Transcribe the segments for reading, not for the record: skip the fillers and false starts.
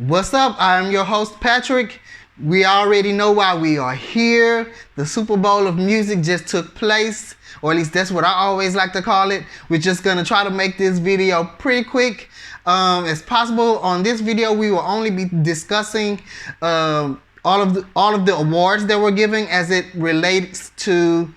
What's up? I'm your host, Patrick. We already know why we are here. The Super Bowl of music just took place, or at least that's what I always like to call it. We're just gonna try to make this video pretty quick as possible. On this video, we will only be discussing all of the awards that we're giving as it relates to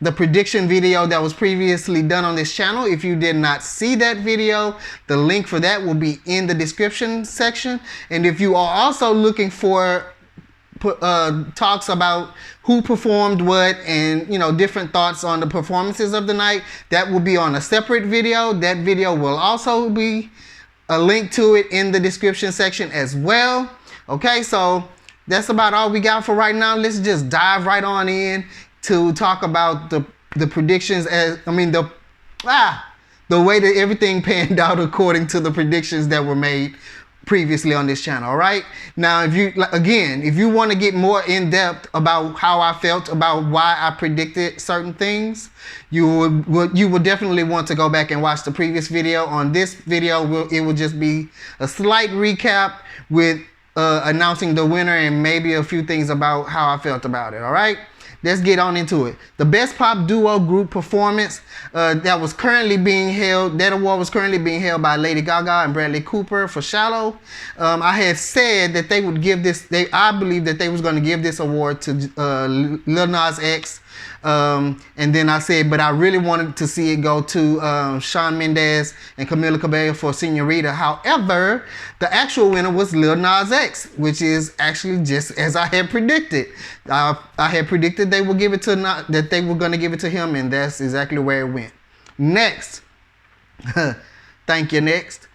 the prediction video that was previously done on this channel. If you did not see that video, the link for that will be in the description section. And if you are also looking for talks about who performed what and different thoughts on the performances of the night, that will be on a separate video. That video will also be a link to it in the description section as well. Okay, so that's about all we got for right now. Let's just dive right on in to talk about the predictions, the way that everything panned out according to the predictions that were made previously on this channel. All right, now if you want to get more in depth about how I felt about why I predicted certain things, you would definitely want to go back and watch the previous video. On this video, it will just be a slight recap with announcing the winner and maybe a few things about how I felt about it. All right, let's get on into it. The Best Pop Duo Group Performance that award was currently being held by Lady Gaga and Bradley Cooper for Shallow. I had said that they would give this, I believe that they was going to give this award to Lil Nas X. And then I said, but I really wanted to see it go to Shawn Mendes and Camila Cabello for Señorita. However, the actual winner was Lil Nas X, which is actually just as I had predicted. I had predicted they would give it to that they were going to give it to him, and that's exactly where it went. Next, thank you. Next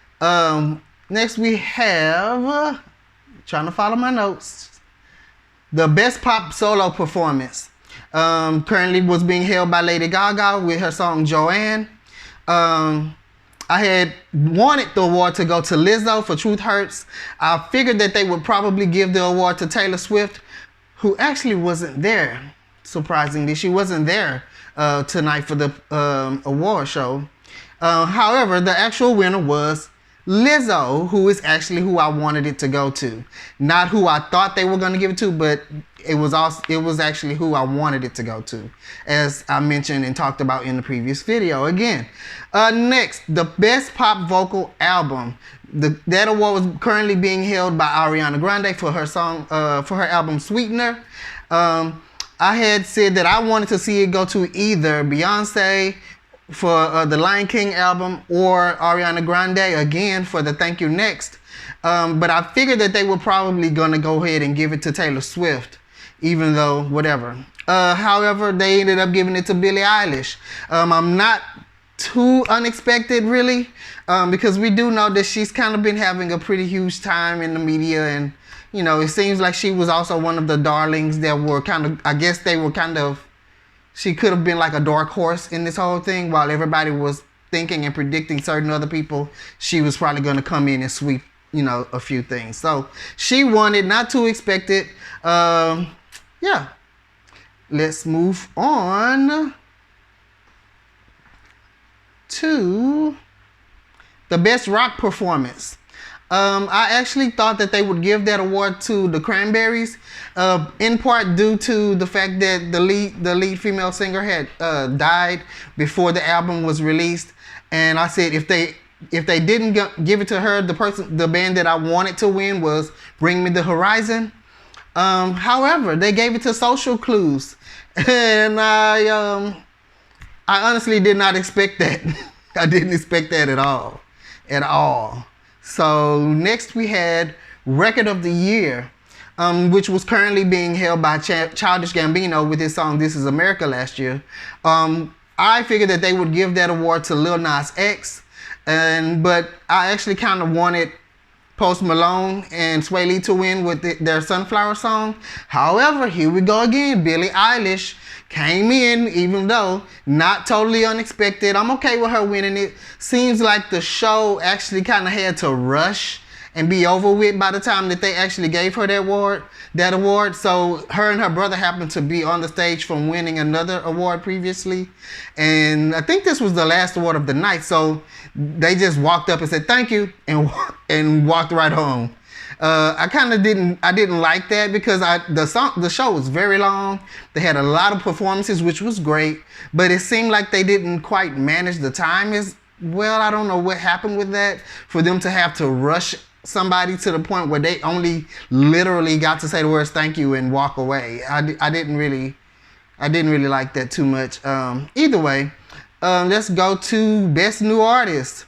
we have trying to follow my notes. The Best Pop Solo Performance. Currently was being held by Lady Gaga with her song Joanne. I had wanted the award to go to Lizzo for Truth Hurts. I figured that they would probably give the award to Taylor Swift, who actually wasn't there. Surprisingly, she wasn't there tonight for the award show. However, the actual winner was Lizzo, who is actually who I wanted it to go to. Not who I thought they were going to give it to, but it was actually who I wanted it to go to, as I mentioned and talked about in the previous video. Again, next, the Best Pop Vocal Album. That award was currently being held by Ariana Grande for her song, for her album Sweetener. I had said that I wanted to see it go to either Beyonce for the Lion King album or Ariana Grande again for the Thank You Next. But I figured that they were probably gonna go ahead and give it to Taylor Swift, even though whatever. However, they ended up giving it to Billie Eilish. I'm not too unexpected really, because we do know that she's kind of been having a pretty huge time in the media, and it seems like she was also one of the darlings that were she could have been like a dark horse in this whole thing. While everybody was thinking and predicting certain other people, she was probably going to come in and sweep, a few things. So she won it, not too expected. Yeah. Let's move on to the Best Rock Performance. I actually thought that they would give that award to the Cranberries, in part due to the fact that the lead female singer had died before the album was released, and I said if they didn't give it to her, the band that I wanted to win was Bring Me the Horizon. However, they gave it to Social Clues, and I honestly did not expect that. I didn't expect that at all. So next we had Record of the Year, which was currently being held by Childish Gambino with his song This Is America last year. I figured that they would give that award to Lil Nas X, but I actually kind of wanted Post Malone and Sway Lee to win with their Sunflower song. However, here we go again. Billie Eilish came in, even though not totally unexpected. I'm okay with her winning it. Seems like the show actually kind of had to rush and be over with by the time that they actually gave her that award. So her and her brother happened to be on the stage from winning another award previously. And I think this was the last award of the night. So they just walked up and said, thank you, and walked right home. I kind of didn't like that because the show was very long. They had a lot of performances, which was great, but it seemed like they didn't quite manage the time as well. I don't know what happened with that for them to have to rush somebody to the point where they only literally got to say the words "thank you" and walk away. I didn't really like that too much. Either way, let's go to Best New Artist.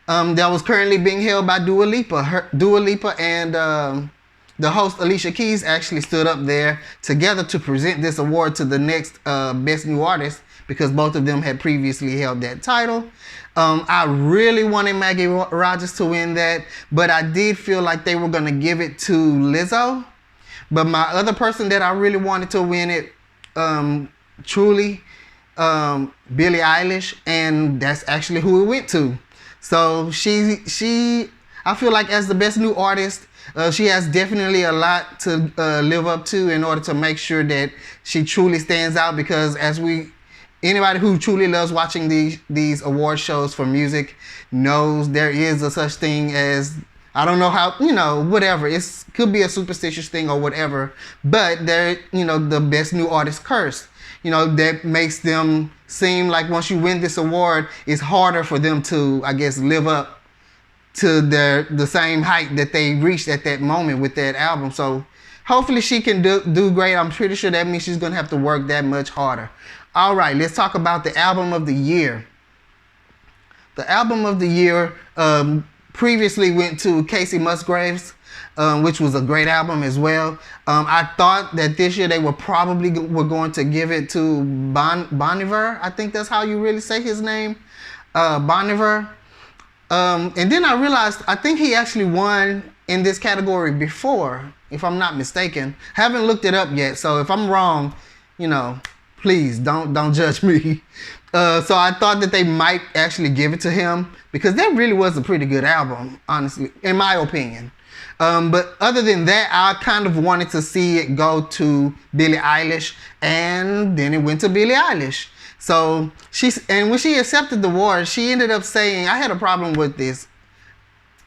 That was currently being held by Dua Lipa. Dua Lipa and the host Alicia Keys actually stood up there together to present this award to the next Best New Artist because both of them had previously held that title. I really wanted Maggie Rogers to win that, but I did feel like they were going to give it to Lizzo. But my other person that I really wanted to win it, truly, Billie Eilish, and that's actually who it went to. So I feel like as the Best New Artist, she has definitely a lot to live up to in order to make sure that she truly stands out, because anybody who truly loves watching these award shows for music knows there is a such thing as, I don't know how, whatever. It could be a superstitious thing or whatever, but the Best New Artist curse, that makes them seem like once you win this award, it's harder for them to, I guess, live up to the same height that they reached at that moment with that album. So hopefully she can do great. I'm pretty sure that means she's going to have to work that much harder. All right, let's talk about the album of the year. The album of the year previously went to Casey Musgraves, which was a great album as well. I thought that this year they were going to give it to Bon Iver. I think that's how you really say his name, Bon Iver. And then I realized I think he actually won in this category before, if I'm not mistaken. Haven't looked it up yet, so if I'm wrong, please don't judge me. So I thought that they might actually give it to him because that really was a pretty good album, honestly, in my opinion. But other than that, I kind of wanted to see it go to Billie Eilish, and then it went to Billie Eilish. So when she accepted the award, she ended up saying, I had a problem with this.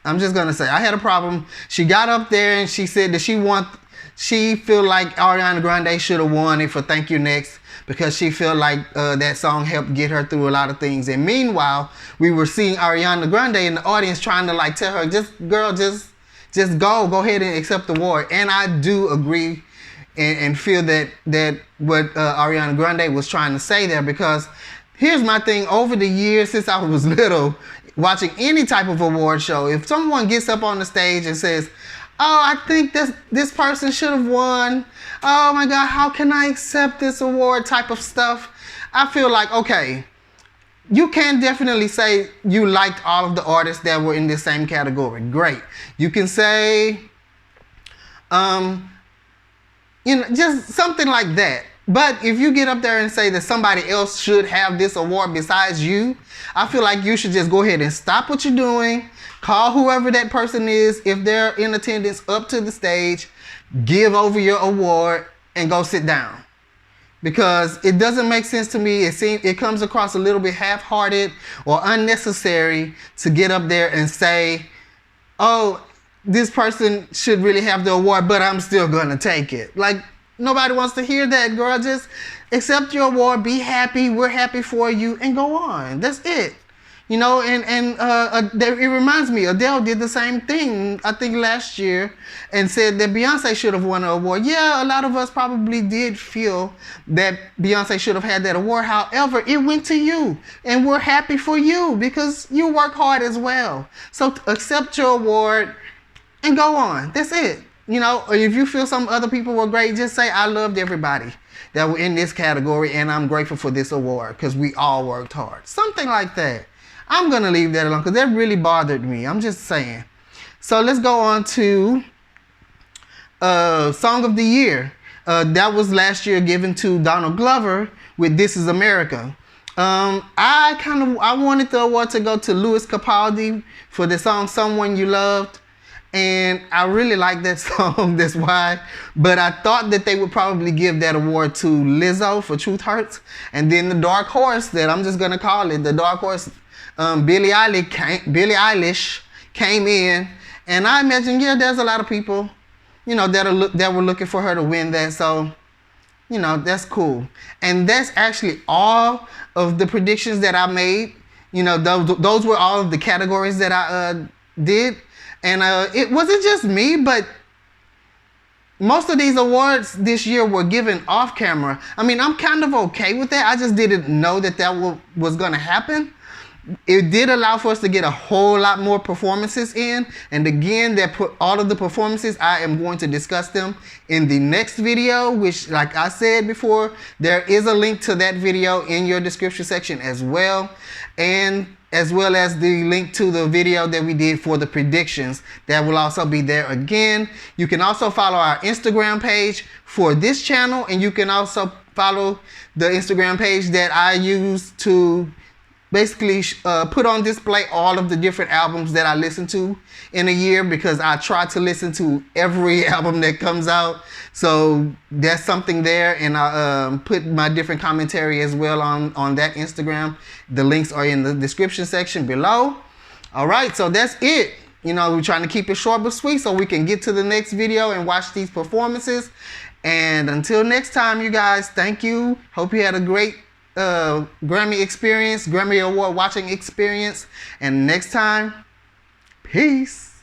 I'm just gonna say I had a problem. She got up there and she said that she feel like Ariana Grande should have won it for Thank You Next, because she felt like that song helped get her through a lot of things. And meanwhile, we were seeing Ariana Grande in the audience trying to tell her, just go ahead and accept the award. And I do agree and feel that what Ariana Grande was trying to say there, because here's my thing. Over the years since I was little, watching any type of award show, if someone gets up on the stage and says, oh, I think this person should have won, oh my God, how can I accept this award type of stuff, I feel like, okay, you can definitely say you liked all of the artists that were in the same category. Great. You can say, just something like that. But if you get up there and say that somebody else should have this award besides you, I feel like you should just go ahead and stop what you're doing, call whoever that person is, if they're in attendance, up to the stage, give over your award, and go sit down. Because it doesn't make sense to me. It comes across a little bit half-hearted or unnecessary to get up there and say, oh, this person should really have the award, but I'm still going to take it. Like, nobody wants to hear that, girl. Just accept your award, be happy, we're happy for you, and go on. That's it. It reminds me, Adele did the same thing, I think last year, and said that Beyonce should have won an award. Yeah, a lot of us probably did feel that Beyonce should have had that award. However, it went to you, and we're happy for you because you work hard as well. So accept your award and go on. That's it. Or if you feel some other people were great, just say, I loved everybody that were in this category, and I'm grateful for this award because we all worked hard. Something like that. I'm going to leave that alone because that really bothered me. I'm just saying. So let's go on to Song of the Year. That was last year given to Donald Glover with This Is America. I wanted the award to go to Louis Capaldi for the song Someone You Loved. And I really like that song, that's why. But I thought that they would probably give that award to Lizzo for Truth Hurts. And then the dark horse, that I'm just going to call it, the dark horse, Billie Eilish came in And I imagine, yeah, there's a lot of people, you know, that were looking for her to win that. So, you know, that's cool. And that's actually all of the predictions that I made. You know, those were all of the categories that I did. And it wasn't just me, but most of these awards this year were given off camera. I mean, I'm kind of okay with that. I just didn't know that was going to happen. It did allow for us to get a whole lot more performances in. And again, that put all of the performances, I am going to discuss them in the next video, which, like I said before, there is a link to that video in your description section as well. And as well as the link to the video that we did for the predictions. That will also be there again. You can also follow our Instagram page for this channel, and you can also follow the Instagram page that I use to basically put on display all of the different albums that I listen to in a year, because I try to listen to every album that comes out. So that's something there, and I put my different commentary as well on that Instagram. The links are in the description section below. All right, so that's it. You know, we're trying to keep it short but sweet so we can get to the next video and watch these performances. And until next time, you guys, thank you. Hope you had a great Grammy experience, Grammy Award watching experience. And next time, peace.